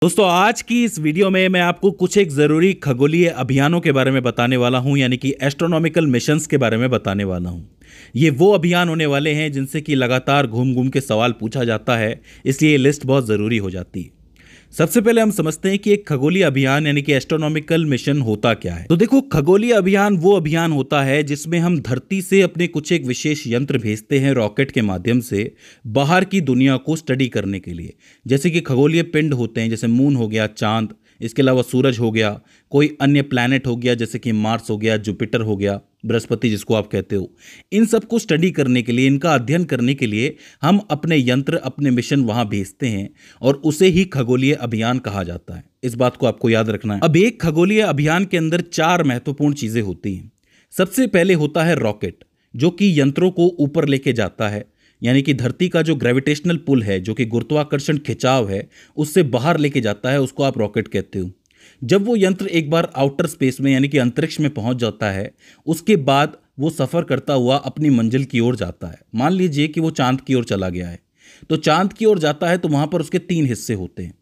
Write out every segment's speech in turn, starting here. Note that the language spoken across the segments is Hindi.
दोस्तों आज की इस वीडियो में मैं आपको कुछ एक ज़रूरी खगोलीय अभियानों के बारे में बताने वाला हूं, यानी कि एस्ट्रोनॉमिकल मिशंस के बारे में बताने वाला हूं। ये वो अभियान होने वाले हैं जिनसे कि लगातार घूम घूम के सवाल पूछा जाता है, इसलिए ये लिस्ट बहुत ज़रूरी हो जाती है। सबसे पहले हम समझते हैं कि एक खगोलीय अभियान यानी कि एस्ट्रोनॉमिकल मिशन होता क्या है। तो देखो, खगोलीय अभियान वो अभियान होता है जिसमें हम धरती से अपने कुछ एक विशेष यंत्र भेजते हैं रॉकेट के माध्यम से बाहर की दुनिया को स्टडी करने के लिए। जैसे कि खगोलीय पिंड होते हैं, जैसे मून हो गया, चांद, इसके अलावा सूरज हो गया, कोई अन्य प्लैनेट हो गया जैसे कि मार्स हो गया, जुपिटर हो गया, बृहस्पति जिसको आप कहते हो। इन सब को स्टडी करने के लिए, इनका अध्ययन करने के लिए हम अपने यंत्र, अपने मिशन वहां भेजते हैं और उसे ही खगोलीय अभियान कहा जाता है। इस बात को आपको याद रखना है। अब एक खगोलीय अभियान के अंदर 4 महत्वपूर्ण चीजें होती हैं। सबसे पहले होता है रॉकेट, जो कि यंत्रों को ऊपर लेके जाता है, यानी कि धरती का जो ग्रेविटेशनल पुल है, जो कि गुरुत्वाकर्षण खिंचाव है, उससे बाहर लेके जाता है, उसको आप रॉकेट कहते हो। जब वो यंत्र एक बार आउटर स्पेस में यानी कि अंतरिक्ष में पहुंच जाता है, उसके बाद वो सफ़र करता हुआ अपनी मंजिल की ओर जाता है। मान लीजिए कि वो चांद की ओर चला गया है, तो चांद की ओर जाता है तो वहां पर उसके 3 हिस्से होते हैं।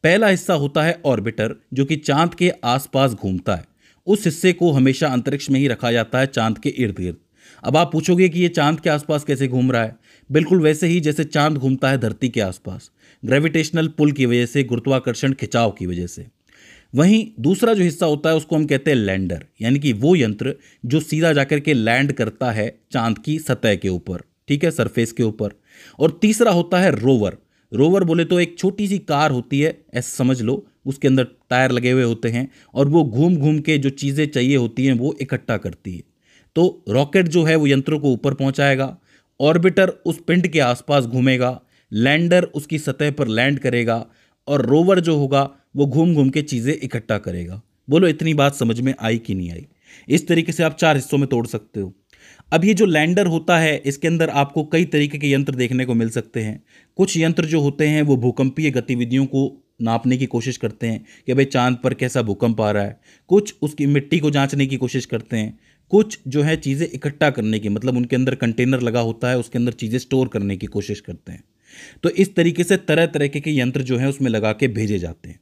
पहला हिस्सा होता है ऑर्बिटर, जो कि चांद के आसपास घूमता है। उस हिस्से को हमेशा अंतरिक्ष में ही रखा जाता है, चांद के इर्द गिर्द। अब आप पूछोगे कि ये चांद के आसपास कैसे घूम रहा है? बिल्कुल वैसे ही जैसे चांद घूमता है धरती के आसपास, ग्रेविटेशनल पुल की वजह से, गुरुत्वाकर्षण खिंचाव की वजह से। वहीं दूसरा जो हिस्सा होता है उसको हम कहते हैं लैंडर, यानी कि वो यंत्र जो सीधा जाकर के लैंड करता है चांद की सतह के ऊपर, ठीक है, सरफेस के ऊपर। और तीसरा होता है रोवर। रोवर बोले तो एक छोटी सी कार होती है, ऐसा समझ लो, उसके अंदर टायर लगे हुए होते हैं और वो घूम घूम के जो चीज़ें चाहिए होती हैं वो इकट्ठा करती है। तो रॉकेट जो है वो यंत्रों को ऊपर पहुंचाएगा, ऑर्बिटर उस पिंड के आसपास घूमेगा, लैंडर उसकी सतह पर लैंड करेगा और रोवर जो होगा वो घूम घूम के चीज़ें इकट्ठा करेगा। बोलो इतनी बात समझ में आई कि नहीं आई? इस तरीके से आप 4 हिस्सों में तोड़ सकते हो। अब ये जो लैंडर होता है, इसके अंदर आपको कई तरीके के यंत्र देखने को मिल सकते हैं। कुछ यंत्र जो होते हैं वो भूकंपीय गतिविधियों को नापने की कोशिश करते हैं कि भाई चांद पर कैसा भूकंप आ रहा है। कुछ उसकी मिट्टी को जांचने की कोशिश करते हैं। कुछ जो है चीज़ें इकट्ठा करने की, मतलब उनके अंदर कंटेनर लगा होता है, उसके अंदर चीज़ें स्टोर करने की कोशिश करते हैं। तो इस तरीके से तरह तरह के यंत्र जो है उसमें लगा के भेजे जाते हैं।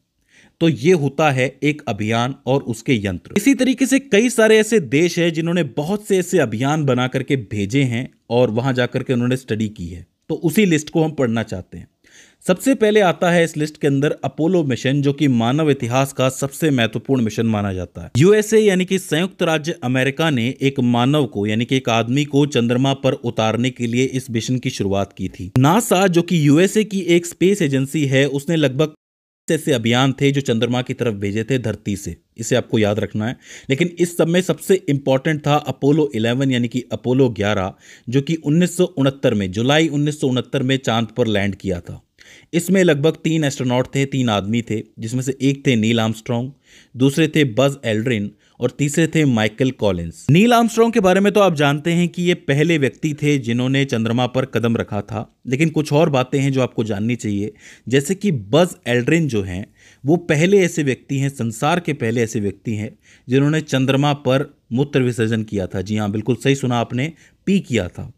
तो ये होता है एक अभियान और उसके यंत्र। इसी तरीके से कई सारे ऐसे देश हैं जिन्होंने बहुत से ऐसे अभियान बना करके भेजे हैं और वहां जाकर के उन्होंने स्टडी की है। तो उसी लिस्ट को हम पढ़ना चाहते हैं। सबसे पहले आता है इस लिस्ट के अंदर अपोलो मिशन, जो कि मानव इतिहास का सबसे महत्वपूर्ण मिशन माना जाता है। यूएसए यानी कि संयुक्त राज्य अमेरिका ने एक मानव को, यानी कि एक आदमी को चंद्रमा पर उतारने के लिए इस मिशन की शुरुआत की थी। नासा, जो कि यूएसए की एक स्पेस एजेंसी है, उसने लगभग ऐसे अभियान थे जो चंद्रमा की तरफ भेजे थे धरती से। इसे आपको याद रखना है। लेकिन इस सब में सबसे इंपॉर्टेंट था अपोलो 11 यानी कि अपोलो 11, जो कि 1969 में, जुलाई 1969 में चांद पर लैंड किया था। इसमें लगभग 3 एस्ट्रोनॉट थे, 3 आदमी थे, जिसमें से एक थे नील आर्मस्ट्रॉन्ग, दूसरे थे बज एल्ड्रिन और तीसरे थे माइकल कॉलिंस। नील आर्मस्ट्रॉन्ग के बारे में तो आप जानते हैं कि ये पहले व्यक्ति थे जिन्होंने चंद्रमा पर कदम रखा था। लेकिन कुछ और बातें हैं जो आपको जाननी चाहिए, जैसे कि बज एल्ड्रिन जो हैं वो पहले ऐसे व्यक्ति हैं, संसार के पहले ऐसे व्यक्ति हैं जिन्होंने चंद्रमा पर मूत्र विसर्जन किया था। जी हाँ, बिल्कुल सही सुना आपने, पी किया था।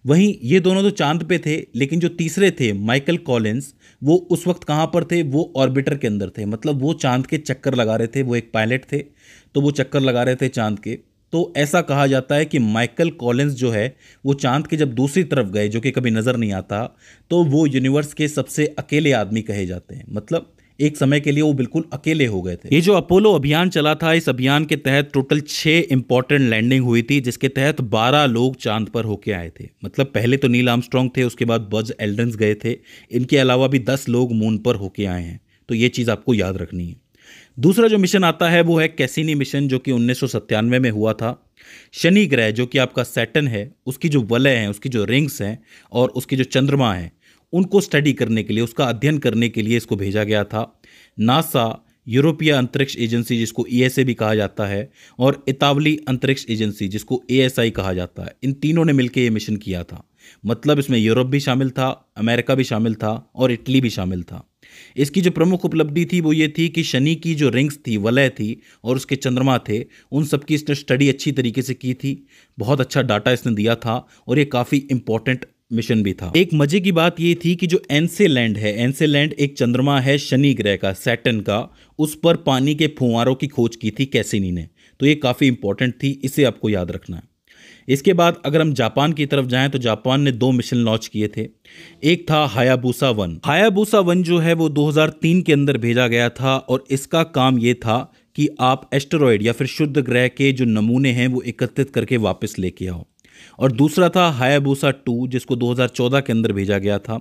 वहीं ये दोनों तो चांद पे थे, लेकिन जो तीसरे थे माइकल कॉलिंस, वो उस वक्त कहाँ पर थे? वो ऑर्बिटर के अंदर थे, मतलब वो चांद के चक्कर लगा रहे थे। वो एक पायलट थे, तो वो चक्कर लगा रहे थे चांद के। तो ऐसा कहा जाता है कि माइकल कॉलिंस जो है वो चांद के जब दूसरी तरफ गए, जो कि कभी नज़र नहीं आता, तो वो यूनिवर्स के सबसे अकेले आदमी कहे जाते हैं। मतलब एक समय के लिए वो बिल्कुल अकेले हो गए थे। ये जो अपोलो अभियान चला था, इस अभियान के तहत टोटल 6 इंपॉर्टेंट लैंडिंग हुई थी, जिसके तहत 12 लोग चांद पर होके आए थे। मतलब पहले तो नील आर्मस्ट्रॉन्ग थे, उसके बाद बज एल्ड्रिन गए थे, इनके अलावा भी 10 लोग मून पर होके आए हैं। तो ये चीज़ आपको याद रखनी है। दूसरा जो मिशन आता है वो है कैसिनी मिशन, जो कि 1997 में हुआ था। शनि ग्रह, जो कि आपका सैटर्न है, उसकी जो वलय हैं, उसकी जो रिंग्स हैं और उसकी जो चंद्रमा है, उनको स्टडी करने के लिए, उसका अध्ययन करने के लिए इसको भेजा गया था। नासा, यूरोपीय अंतरिक्ष एजेंसी जिसको ईएसए भी कहा जाता है, और इतावली अंतरिक्ष एजेंसी जिसको एएसआई कहा जाता है, इन तीनों ने मिलकर ये मिशन किया था। मतलब इसमें यूरोप भी शामिल था, अमेरिका भी शामिल था और इटली भी शामिल था। इसकी जो प्रमुख उपलब्धि थी वो ये थी कि शनि की जो रिंग्स थी, वलय थी, और उसके चंद्रमा थे, उन सबकी इसने स्टडी अच्छी तरीके से की थी। बहुत अच्छा डाटा इसने दिया था और ये काफ़ी इंपॉर्टेंट मिशन भी था। एक मजे की बात ये थी कि जो एनसेलैंड है, एनसेलैंड एक चंद्रमा है शनि ग्रह का, सैटर्न का, उस पर पानी के फुहारों की खोज की थी कैसिनी ने। तो ये काफ़ी इंपॉर्टेंट थी, इसे आपको याद रखना है। इसके बाद अगर हम जापान की तरफ जाएं तो जापान ने 2 मिशन लॉन्च किए थे। एक था हायाबुसा 1। हायाबुसा 1 जो है वो 2003 के अंदर भेजा गया था और इसका काम ये था कि आप एस्टेरॉयड या फिर शुद्ध ग्रह के जो नमूने हैं वो एकत्रित करके वापस लेके आओ। और दूसरा था हायाबुसा 2 जिसको 2014 के अंदर भेजा गया था।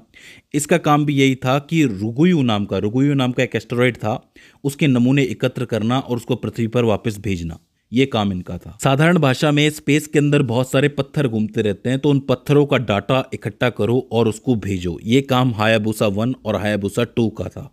इसका काम भी यही था कि रुगुयु नाम का एक एस्टेरॉयड था, उसके नमूने एकत्र करना और उसको पृथ्वी पर वापस भेजना, ये काम इनका था। साधारण भाषा में स्पेस के अंदर बहुत सारे पत्थर घूमते रहते हैं, तो उन पत्थरों का डाटा इकट्ठा करो और उसको भेजो, ये काम हायाबुसा 1 और हायाबुसा 2 का था।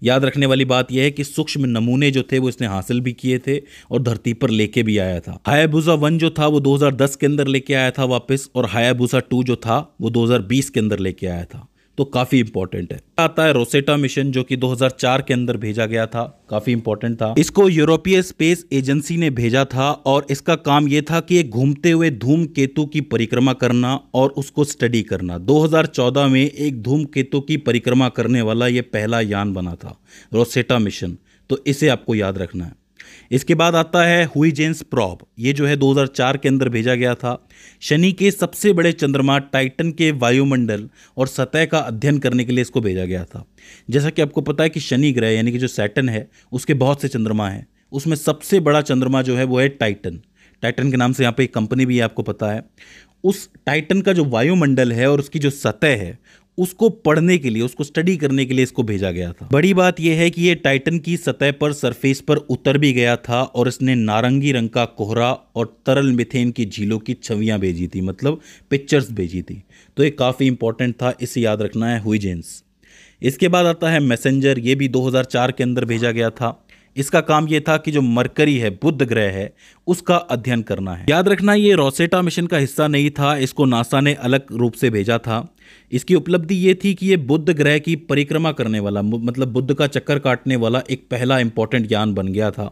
याद रखने वाली बात यह है कि सूक्ष्म नमूने जो थे वो इसने हासिल भी किए थे और धरती पर लेके भी आया था। हायाबुसा 1 जो था वो 2010 के अंदर लेके आया था वापस, और हायाबुसा 2 जो था वो 2020 के अंदर लेके आया था। तो काफी इंपॉर्टेंट है। आता है रोसेटा मिशन जो कि 2004 के अंदर भेजा गया था, काफी इंपॉर्टेंट था। इसको यूरोपीय स्पेस एजेंसी ने भेजा था और इसका काम यह था कि एक घूमते हुए धूमकेतु की परिक्रमा करना और उसको स्टडी करना। 2014 में एक धूमकेतु की परिक्रमा करने वाला यह पहला यान बना था, रोसेटा मिशन। तो इसे आपको याद रखना है। इसके बाद आता है हुईजेन्स प्रोब, ये जो है 2004 के अंदर भेजा गया था। शनि के सबसे बड़े चंद्रमा टाइटन के वायुमंडल और सतह का अध्ययन करने के लिए इसको भेजा गया था। जैसा कि आपको पता है कि शनि ग्रह यानी कि जो सैटर्न है उसके बहुत से चंद्रमा हैं, उसमें सबसे बड़ा चंद्रमा जो है वो है टाइटन। टाइटन के नाम से यहाँ पे एक कंपनी भी है, आपको पता है। उस टाइटन का जो वायुमंडल है और उसकी जो सतह है उसको पढ़ने के लिए, उसको स्टडी करने के लिए इसको भेजा गया था। बड़ी बात यह है कि ये टाइटन की सतह पर, सरफेस पर उतर भी गया था और इसने नारंगी रंग का कोहरा और तरल मीथेन की झीलों की छवियां भेजी थी, मतलब पिक्चर्स भेजी थी। तो ये काफ़ी इंपॉर्टेंट था, इसे याद रखना है, हुईजेन्स। इसके बाद आता है मैसेंजर, ये भी 2004 के अंदर भेजा गया था। इसका काम यह था कि जो मरकरी है, बुध ग्रह है, उसका अध्ययन करना है। याद रखना ये रोसेटा मिशन का हिस्सा नहीं था, इसको नासा ने अलग रूप से भेजा था। इसकी उपलब्धि ये थी कि ये बुध ग्रह की परिक्रमा करने वाला, मतलब बुध का चक्कर काटने वाला एक पहला इंपॉर्टेंट यान बन गया था।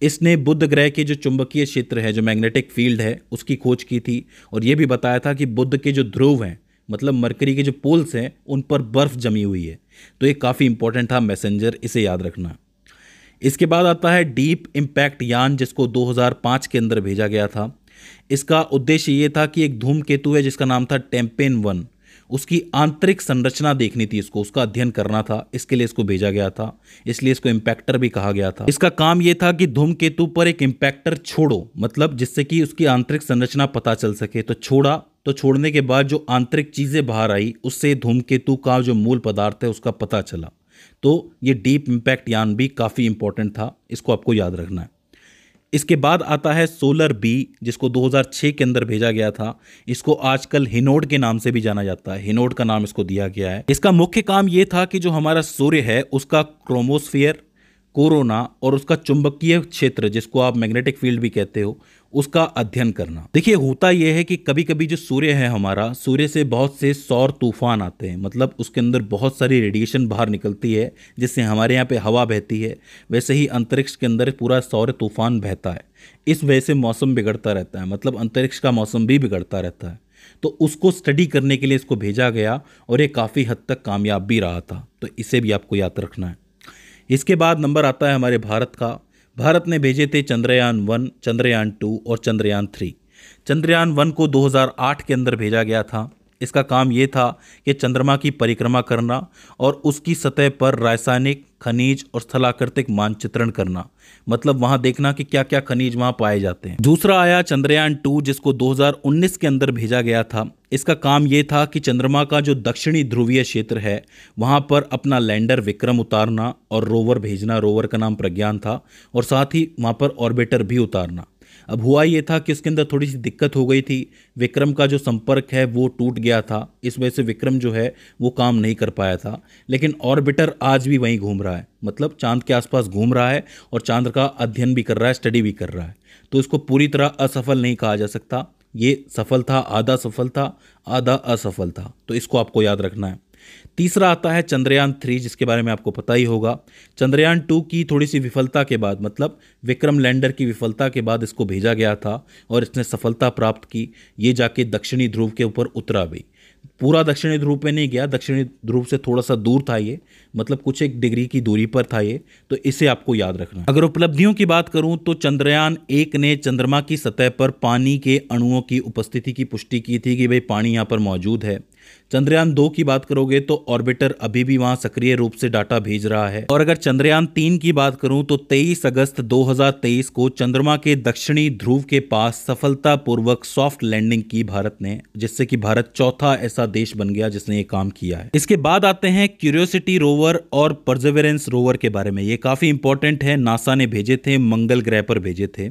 इसने बुध ग्रह के जो चुंबकीय क्षेत्र है, जो मैग्नेटिक फील्ड है, उसकी खोज की थी और ये भी बताया था कि बुध के जो ध्रुव हैं, मतलब मरकरी के जो पोल्स हैं, उन पर बर्फ जमी हुई है। तो ये काफ़ी इंपॉर्टेंट था मैसेंजर, इसे याद रखना। इसके बाद आता है डीप इम्पैक्ट यान, जिसको 2005 के अंदर भेजा गया था। इसका उद्देश्य ये था कि एक धूमकेतु है जिसका नाम था टेम्पेन 1, उसकी आंतरिक संरचना देखनी थी इसको, उसका अध्ययन करना था, इसके लिए इसको भेजा गया था। इसलिए इसको इम्पैक्टर भी कहा गया था। इसका काम ये था कि धूमकेतु पर एक इम्पैक्टर छोड़ो, मतलब जिससे कि उसकी आंतरिक संरचना पता चल सके। तो छोड़ा, तो छोड़ने के बाद जो आंतरिक चीज़ें बाहर आई, उससे धूमकेतु का जो मूल पदार्थ है उसका पता चला। तो ये डीप इम्पैक्ट यान भी काफ़ी इंपॉर्टेंट था, इसको आपको याद रखना है। इसके बाद आता है सोलर बी, जिसको 2006 के अंदर भेजा गया था। इसको आजकल हिनोड के नाम से भी जाना जाता है, हिनोड का नाम इसको दिया गया है। इसका मुख्य काम ये था कि जो हमारा सूर्य है उसका क्रोमोस्फियर, कोरोना और उसका चुंबकीय क्षेत्र, जिसको आप मैग्नेटिक फील्ड भी कहते हो, उसका अध्ययन करना। देखिए होता यह है कि कभी कभी जो सूर्य है हमारा, सूर्य से बहुत से सौर तूफान आते हैं, मतलब उसके अंदर बहुत सारी रेडिएशन बाहर निकलती है जिससे हमारे यहाँ पे हवा बहती है। वैसे ही अंतरिक्ष के अंदर पूरा सौर तूफान बहता है। इस वजह से मौसम बिगड़ता रहता है, मतलब अंतरिक्ष का मौसम भी बिगड़ता रहता है। तो उसको स्टडी करने के लिए इसको भेजा गया और ये काफ़ी हद तक कामयाब भी रहा था। तो इसे भी आपको याद रखना है। इसके बाद नंबर आता है हमारे भारत का। भारत ने भेजे थे चंद्रयान 1, चंद्रयान 2 और चंद्रयान 3। चंद्रयान 1 को 2008 के अंदर भेजा गया था। इसका काम ये था कि चंद्रमा की परिक्रमा करना और उसकी सतह पर रासायनिक, खनिज और स्थलाकृतिक मानचित्रण करना, मतलब वहां देखना कि क्या क्या खनिज वहां पाए जाते हैं। दूसरा आया चंद्रयान 2, जिसको 2019 के अंदर भेजा गया था। इसका काम ये था कि चंद्रमा का जो दक्षिणी ध्रुवीय क्षेत्र है वहां पर अपना लैंडर विक्रम उतारना और रोवर भेजना, रोवर का नाम प्रज्ञान था, और साथ ही वहां पर ऑर्बिटर भी उतारना। अब हुआ ये था कि उसके अंदर थोड़ी सी दिक्कत हो गई थी, विक्रम का जो संपर्क है वो टूट गया था, इस वजह से विक्रम जो है वो काम नहीं कर पाया था। लेकिन ऑर्बिटर आज भी वहीं घूम रहा है, मतलब चांद के आसपास घूम रहा है और चांद का अध्ययन भी कर रहा है, स्टडी भी कर रहा है। तो इसको पूरी तरह असफल नहीं कहा जा सकता, ये सफल था, आधा सफल था, आधा असफल था। तो इसको आपको याद रखना है। तीसरा आता है चंद्रयान 3, जिसके बारे में आपको पता ही होगा। चंद्रयान 2 की थोड़ी सी विफलता के बाद, मतलब विक्रम लैंडर की विफलता के बाद इसको भेजा गया था और इसने सफलता प्राप्त की। ये जाके दक्षिणी ध्रुव के ऊपर उतरा भी। पूरा दक्षिणी ध्रुव पे नहीं गया, दक्षिणी ध्रुव से थोड़ा सा दूर था ये, मतलब कुछ एक डिग्री की दूरी पर था ये, तो इसे आपको याद रखना है। अगर उपलब्धियों की बात करूं तो चंद्रयान 1 ने चंद्रमा की सतह पर पानी के अणुओं की उपस्थिति की पुष्टि की थी कि भाई पानी यहाँ पर मौजूद है। चंद्रयान 2 की बात करोगे तो ऑर्बिटर अभी भी वहां सक्रिय रूप से डाटा भेज रहा है। और अगर चंद्रयान 3 की बात करूं तो 23 अगस्त 2023 को चंद्रमा के दक्षिणी ध्रुव के पास सफलतापूर्वक सॉफ्ट लैंडिंग की भारत ने, जिससे कि भारत चौथा ऐसा देश बन गया जिसने ये काम किया है। इसके बाद आते हैं क्यूरियोसिटी रोवर और परसेवरेंस रोवर के बारे में। ये काफी इंपॉर्टेंट है, नासा ने भेजे थे, मंगल ग्रह पर भेजे थे।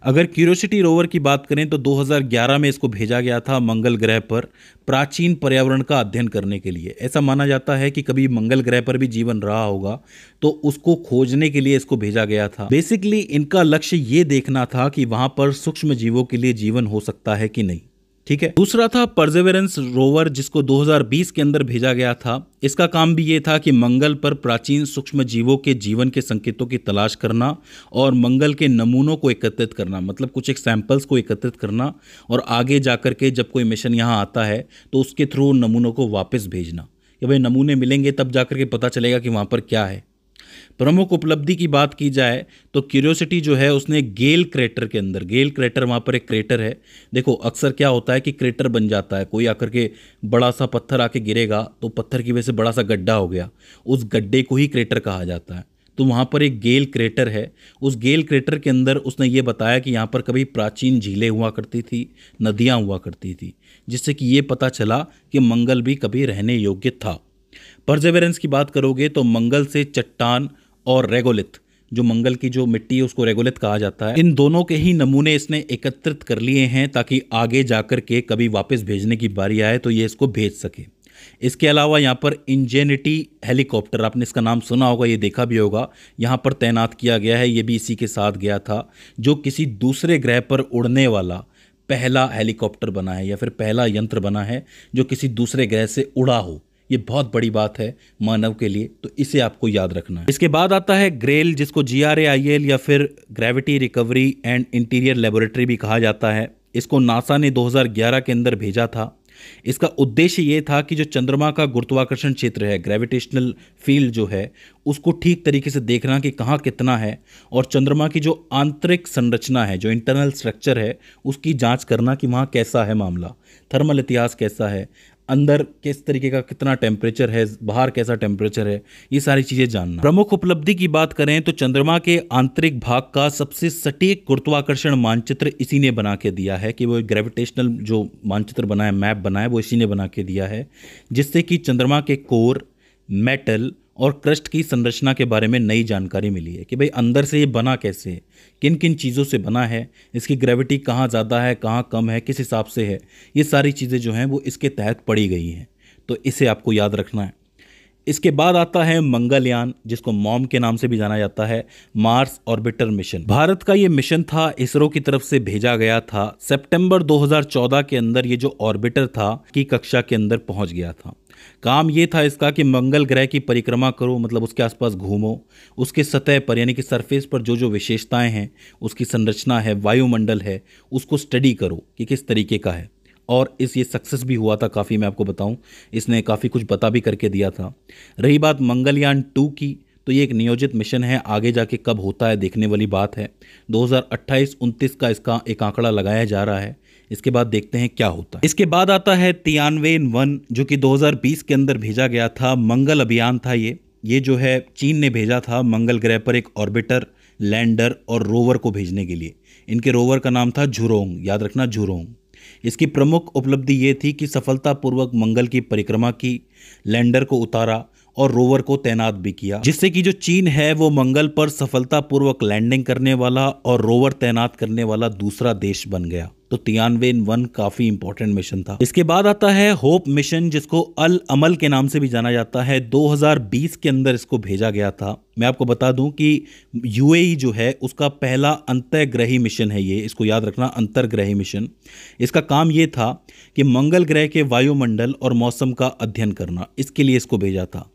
अगर क्यूरियोसिटी रोवर की बात करें तो 2011 में इसको भेजा गया था मंगल ग्रह पर प्राचीन पर्यावरण का अध्ययन करने के लिए। ऐसा माना जाता है कि कभी मंगल ग्रह पर भी जीवन रहा होगा, तो उसको खोजने के लिए इसको भेजा गया था। बेसिकली इनका लक्ष्य ये देखना था कि वहां पर सूक्ष्म जीवों के लिए जीवन हो सकता है कि नहीं। ठीक है। दूसरा था परसेवरेंस रोवर, जिसको 2020 के अंदर भेजा गया था। इसका काम भी ये था कि मंगल पर प्राचीन सूक्ष्म जीवों के जीवन के संकेतों की तलाश करना और मंगल के नमूनों को एकत्रित करना, मतलब कुछ एक सैंपल्स को एकत्रित करना, और आगे जाकर के जब कोई मिशन यहाँ आता है तो उसके थ्रू नमूनों को वापस भेजना कि भाई नमूने मिलेंगे तब जाकर के पता चलेगा कि वहाँ पर क्या है। प्रमुख उपलब्धि की बात की जाए तो क्यूरियोसिटी जो है उसने गेल क्रेटर के अंदर, गेल क्रेटर वहाँ पर एक क्रेटर है। देखो अक्सर क्या होता है कि क्रेटर बन जाता है, कोई आकर के बड़ा सा पत्थर आके गिरेगा तो पत्थर की वजह से बड़ा सा गड्ढा हो गया, उस गड्ढे को ही क्रेटर कहा जाता है। तो वहाँ पर एक गेल क्रेटर है। उस गेल क्रेटर के अंदर उसने ये बताया कि यहाँ पर कभी प्राचीन झीलें हुआ करती थी, नदियाँ हुआ करती थी, जिससे कि ये पता चला कि मंगल भी कभी रहने योग्य था। परसेवरेंस की बात करोगे तो मंगल से चट्टान और रेगोलिथ, जो मंगल की जो मिट्टी है उसको रेगोलिथ कहा जाता है, इन दोनों के ही नमूने इसने एकत्रित कर लिए हैं ताकि आगे जाकर के कभी वापस भेजने की बारी आए तो ये इसको भेज सके। इसके अलावा यहाँ पर इंजेनिटी हेलीकॉप्टर, आपने इसका नाम सुना होगा, ये देखा भी होगा, यहाँ पर तैनात किया गया है। ये भी इसी के साथ गया था, जो किसी दूसरे ग्रह पर उड़ने वाला पहला हेलीकॉप्टर बना है या फिर पहला यंत्र बना है जो किसी दूसरे ग्रह से उड़ा हो। ये बहुत बड़ी बात है मानव के लिए, तो इसे आपको याद रखना है। इसके बाद आता है ग्रेल, जिसको GRAIL या फिर gravity recovery and interior laboratory भी कहा जाता है। इसको नासा ने 2011 के अंदर भेजा था। इसका उद्देश्य ये था कि जो चंद्रमा का गुरुत्वाकर्षण क्षेत्र है, ग्रेविटेशनल फील्ड जो है, उसको ठीक तरीके से देखना कि कहाँ कितना है, और चंद्रमा की जो आंतरिक संरचना है, जो इंटरनल स्ट्रक्चर है, उसकी जांच करना कि वहाँ कैसा है मामला, थर्मल इतिहास कैसा है, अंदर किस तरीके का कितना टेम्परेचर है, बाहर कैसा टेम्परेचर है, ये सारी चीज़ें जानना। प्रमुख उपलब्धि की बात करें तो चंद्रमा के आंतरिक भाग का सबसे सटीक गुरुत्वाकर्षण मानचित्र इसी ने बना के दिया है, कि वो ग्रेविटेशनल जो मानचित्र बना है, मैप बना है, वो इसी ने बना के दिया है, जिससे कि चंद्रमा के कोर, मेटल और क्रस्ट की संरचना के बारे में नई जानकारी मिली है कि भाई अंदर से ये बना कैसे है, किन किन चीज़ों से बना है, इसकी ग्रेविटी कहाँ ज़्यादा है, कहाँ कम है, किस हिसाब से है, ये सारी चीज़ें जो हैं वो इसके तहत पड़ी गई हैं। तो इसे आपको याद रखना है। इसके बाद आता है मंगलयान, जिसको मॉम के नाम से भी जाना जाता है, मार्स ऑर्बिटर मिशन। भारत का ये मिशन था, इसरो की तरफ से भेजा गया था। सितंबर 2014 के अंदर ये जो ऑर्बिटर था की कक्षा के अंदर पहुंच गया था। काम ये था इसका कि मंगल ग्रह की परिक्रमा करो, मतलब उसके आसपास घूमो, उसके सतह पर यानी कि सरफेस पर जो जो विशेषताएं हैं, उसकी संरचना है, वायुमंडल है, उसको स्टडी करो कि किस तरीके का है। और ये सक्सेस भी हुआ था काफ़ी, मैं आपको बताऊं, इसने काफ़ी कुछ बता भी करके दिया था। रही बात मंगलयान 2 की, तो ये एक नियोजित मिशन है, आगे जाके कब होता है देखने वाली बात है। 2028-29 का इसका एक आंकड़ा लगाया जा रहा है। इसके बाद देखते हैं क्या होता है। इसके बाद आता है तियानवेन-1, जो कि 2020 के अंदर भेजा गया था। मंगल अभियान था ये जो है चीन ने भेजा था मंगल ग्रह पर एक ऑर्बिटर, लैंडर और रोवर को भेजने के लिए। इनके रोवर का नाम था झुरोंग, याद रखना झुरोंग। इसकी प्रमुख उपलब्धि ये थी कि सफलतापूर्वक मंगल की परिक्रमा की, लैंडर को उतारा और रोवर को तैनात भी किया, जिससे कि जो चीन है वो मंगल पर सफलतापूर्वक लैंडिंग करने वाला और रोवर तैनात करने वाला दूसरा देश बन गया। तो तियानवेन-1 काफी इंपॉर्टेंट मिशन था। इसके बाद आता है होप मिशन, जिसको अल अमल के नाम से भी जाना जाता है। 2020 के अंदर इसको भेजा गया था। मैं आपको बता दूं कि UAE जो है उसका पहला अंतर्ग्रही मिशन है ये, इसको याद रखना, अंतर्ग्रही मिशन। इसका काम ये था कि मंगल ग्रह के वायुमंडल और मौसम का अध्ययन करना, इसके लिए इसको भेजा था।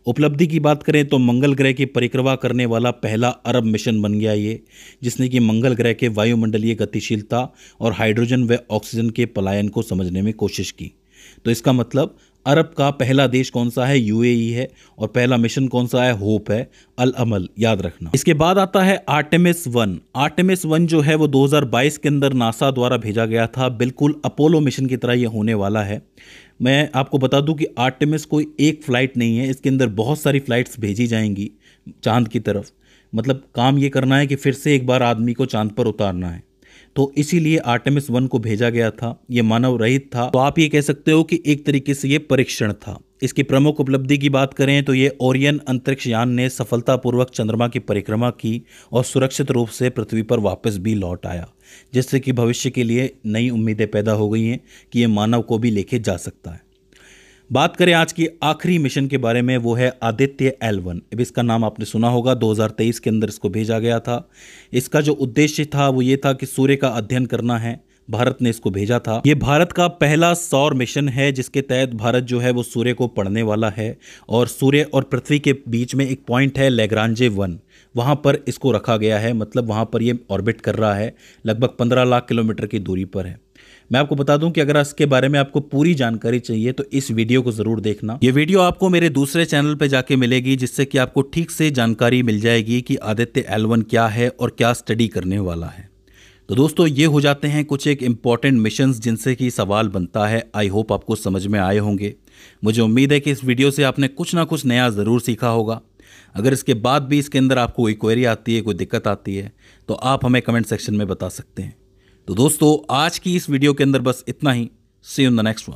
उपलब्धि की बात करें तो मंगल ग्रह की परिक्रमा करने वाला पहला अरब मिशन बन गया ये, जिसने कि मंगल ग्रह के वायुमंडलीय गतिशीलता और हाइड्रोजन व ऑक्सीजन के पलायन को समझने में कोशिश की। तो इसका मतलब अरब का पहला देश कौन सा है, यूएई है, और पहला मिशन कौन सा है, होप है, अल अमल, याद रखना। इसके बाद आता है आर्टेमिस 1। आर्टेमिस 1 जो है वो 2022 के अंदर नासा द्वारा भेजा गया था, बिल्कुल अपोलो मिशन की तरह ये होने वाला है। मैं आपको बता दूं कि आर्टेमिस कोई एक फ़्लाइट नहीं है, इसके अंदर बहुत सारी फ़्लाइट्स भेजी जाएंगी चांद की तरफ। मतलब काम ये करना है कि फिर से एक बार आदमी को चांद पर उतारना है, तो इसीलिए आर्टेमिस 1 को भेजा गया था। ये मानव रहित था, तो आप ये कह सकते हो कि एक तरीके से ये परीक्षण था। इसकी प्रमुख उपलब्धि की बात करें तो ये ओरियन अंतरिक्ष यान ने सफलतापूर्वक चंद्रमा की परिक्रमा की और सुरक्षित रूप से पृथ्वी पर वापस भी लौट आया, जिससे कि भविष्य के लिए नई उम्मीदें पैदा हो गई हैं कि ये मानव को भी लेके जा सकता है। बात करें आज की आखिरी मिशन के बारे में, वो है आदित्य L1। अब इसका नाम आपने सुना होगा, 2023 के अंदर इसको भेजा गया था। इसका जो उद्देश्य था वो ये था कि सूर्य का अध्ययन करना है। भारत ने इसको भेजा था। ये भारत का पहला सौर मिशन है जिसके तहत भारत जो है वो सूर्य को पढ़ने वाला है, और सूर्य और पृथ्वी के बीच में एक पॉइंट है लैग्रांजे 1, वहाँ पर इसको रखा गया है। मतलब वहाँ पर ये ऑर्बिट कर रहा है, लगभग 15 लाख किलोमीटर की दूरी पर है। मैं आपको बता दूं कि अगर इसके बारे में आपको पूरी जानकारी चाहिए तो इस वीडियो को ज़रूर देखना। ये वीडियो आपको मेरे दूसरे चैनल पे जाके मिलेगी, जिससे कि आपको ठीक से जानकारी मिल जाएगी कि आदित्य L1 क्या है और क्या स्टडी करने वाला है। तो दोस्तों, ये हो जाते हैं कुछ एक इम्पॉर्टेंट मिशंस जिनसे कि सवाल बनता है। आई होप आपको समझ में आए होंगे। मुझे उम्मीद है कि इस वीडियो से आपने कुछ ना कुछ नया ज़रूर सीखा होगा। अगर इसके बाद भी इसके अंदर आपको कोई क्वेरी आती है, कोई दिक्कत आती है, तो आप हमें कमेंट सेक्शन में बता सकते हैं। तो दोस्तों, आज की इस वीडियो के अंदर बस इतना ही। See you in the next one.